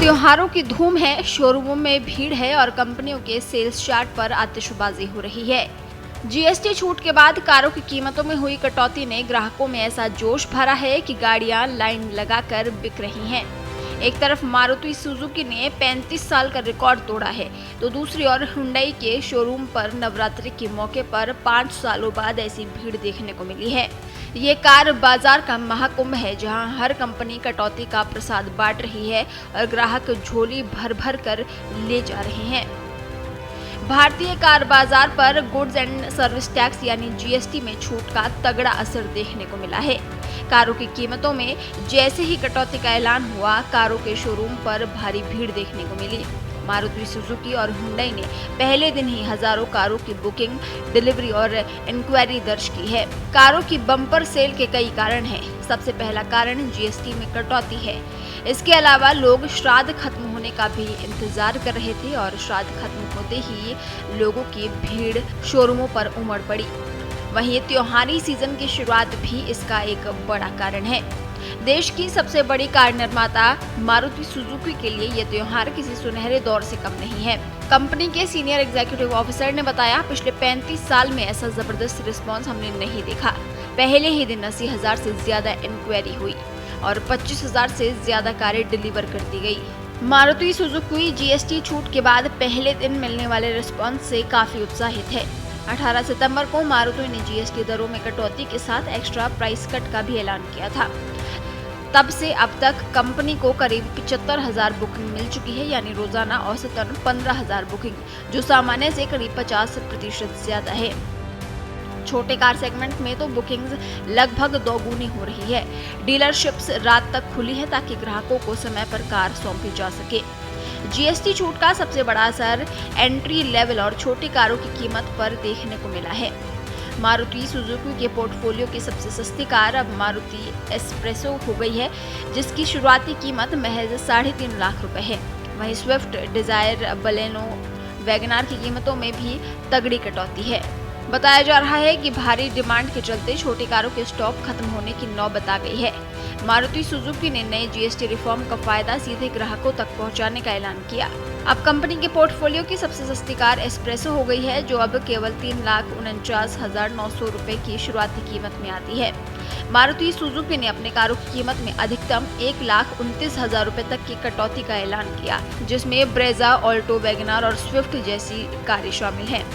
त्योहारों की धूम है, शोरूमों में भीड़ है और कंपनियों के सेल्स चार्ट पर आतिशबाजी हो रही है। जीएसटी छूट के बाद कारों की कीमतों में हुई कटौती ने ग्राहकों में ऐसा जोश भरा है कि गाड़ियां लाइन लगाकर बिक रही हैं। एक तरफ मारुति सुजुकी ने 35 साल का रिकॉर्ड तोड़ा है, तो दूसरी ओर हुंडई के शोरूम पर नवरात्रि के मौके पर 5 सालों बाद ऐसी भीड़ देखने को मिली है। ये कार बाजार का महाकुंभ है, जहां हर कंपनी कटौती का प्रसाद बांट रही है और ग्राहक झोली भर भर कर ले जा रहे हैं। भारतीय कार बाजार पर गुड्स एंड सर्विस टैक्स यानी जीएसटी में छूट का तगड़ा असर देखने को मिला है। कारों की कीमतों में जैसे ही कटौती का ऐलान हुआ, कारों के शोरूम पर भारी भीड़ देखने को मिली। मारुति सुजुकी और हुंडई ने पहले दिन ही हजारों कारों की बुकिंग, डिलीवरी और इंक्वायरी दर्ज की है। कारों की बम्पर सेल के कई कारण हैं। सबसे पहला कारण जीएसटी में कटौती है। इसके अलावा लोग श्राद्ध खत्म होने का भी इंतजार कर रहे थे और श्राद्ध खत्म होते ही लोगों की भीड़ शोरूमों पर उमड़ पड़ी। वहीं त्योहारी सीजन की शुरुआत भी इसका एक बड़ा कारण है। देश की सबसे बड़ी कार निर्माता मारुति सुजुकी के लिए ये त्योहार किसी सुनहरे दौर से कम नहीं है। कंपनी के सीनियर एग्जीक्यूटिव ऑफिसर ने बताया, पिछले 35 साल में ऐसा जबरदस्त रिस्पांस हमने नहीं देखा। पहले ही दिन 80,000 से ज्यादा इंक्वायरी हुई और 25,000 से ज्यादा कारें डिलीवर कर दी गई। मारुति सुजुकी जीएसटी छूट के बाद पहले दिन मिलने वाले रिस्पांस से काफी उत्साहित है। 18 सितंबर को मारुति ने जीएसटी दरों में कटौती के साथ एक्स्ट्रा प्राइस कट का भी ऐलान किया था। तब से अब तक कंपनी को करीब 75,000 बुकिंग मिल चुकी है, यानी रोजाना औसतन 15,000 बुकिंग, जो सामान्य से करीब 50% ज्यादा है। छोटे कार सेगमेंट में तो बुकिंग्स लगभग दोगुनी हो रही है। डीलरशिप्स रात तक खुली है ताकि ग्राहकों को समय पर कार सौंपी जा सके। जीएसटी छूट का सबसे बड़ा असर एंट्री लेवल और छोटी कारों की कीमत पर देखने को मिला है। मारुति सुजुकी के पोर्टफोलियो की सबसे सस्ती कार अब मारुति एस्प्रेसो हो गई है, जिसकी शुरुआती कीमत महज 3.5 लाख रुपए है। वहीं स्विफ्ट, डिजायर, बलेनो, वैगनार की कीमतों में भी तगड़ी कटौती है। बताया जा रहा है कि भारी डिमांड के चलते छोटी कारों के स्टॉक खत्म होने की नौबत आ गई है। मारुति सुजुकी ने नए जीएसटी रिफॉर्म का फायदा सीधे ग्राहकों तक पहुंचाने का ऐलान किया। अब कंपनी के पोर्टफोलियो की सबसे सस्ती कार एस्प्रेसो हो गई है, जो अब केवल 3,49,900 रुपए की शुरुआती कीमत में आती है। मारुति सुजुकी ने अपने कारों की कीमत में अधिकतम 1,29,000 रुपए तक की कटौती का ऐलान किया, जिसमें ब्रेजा, ऑल्टो, वैगनार और स्विफ्ट जैसी कारें शामिल हैं।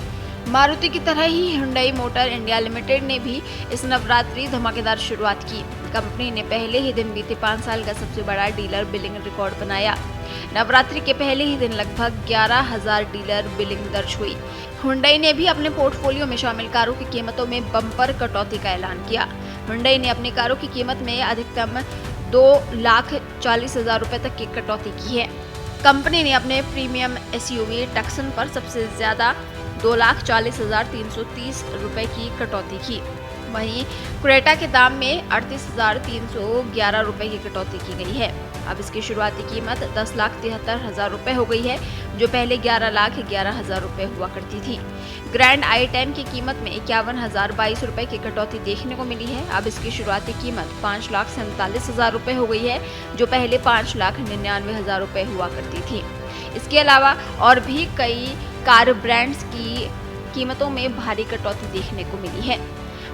मारुति की तरह ही हुंडई मोटर इंडिया लिमिटेड ने भी इस नवरात्रि धमाकेदार शुरुआत की। कंपनी ने पहले ही दिन बीते 5 साल का सबसे बड़ा डीलर बिलिंग रिकॉर्ड बनाया। नवरात्रि के पहले ही दिन लगभग 11,000 डीलर बिलिंग दर्ज हुई। हुंडई ने भी अपने पोर्टफोलियो में शामिल कारों की कीमतों में बम्पर कटौती का ऐलान किया। हुंडई ने अपनी कारों की कीमत में अधिकतम 2,40,000 रुपए तक की कटौती की है। कंपनी ने अपने प्रीमियम एसयूवी टक्सन पर सबसे ज्यादा 2,40,330 रुपए की कटौती की। वहीं क्रेटा के दाम में 38,311 रुपए की कटौती की गई है। अब इसकी शुरुआती कीमत 10,73,000 रुपए हो गई है, जो पहले 11,11,000 रुपए हुआ करती थी। ग्रैंड आई 10 की कीमत में 51,022 रुपए की कटौती देखने को मिली है। अब इसकी शुरुआती कीमत 5,47,000 रुपए हो गई है, जो पहले 5,99,000 रुपए हुआ करती थी। इसके अलावा और भी कई कार ब्रांड्स की कीमतों में भारी कटौती देखने को मिली है।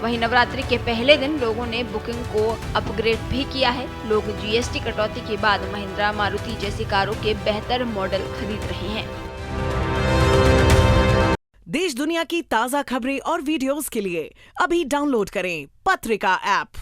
वहीं नवरात्रि के पहले दिन लोगों ने बुकिंग को अपग्रेड भी किया है। लोग जीएसटी कटौती के बाद महिंद्रा, मारुति जैसी कारों के बेहतर मॉडल खरीद रहे हैं। देश दुनिया की ताजा खबरें और वीडियोस के लिए अभी डाउनलोड करें पत्रिका ऐप।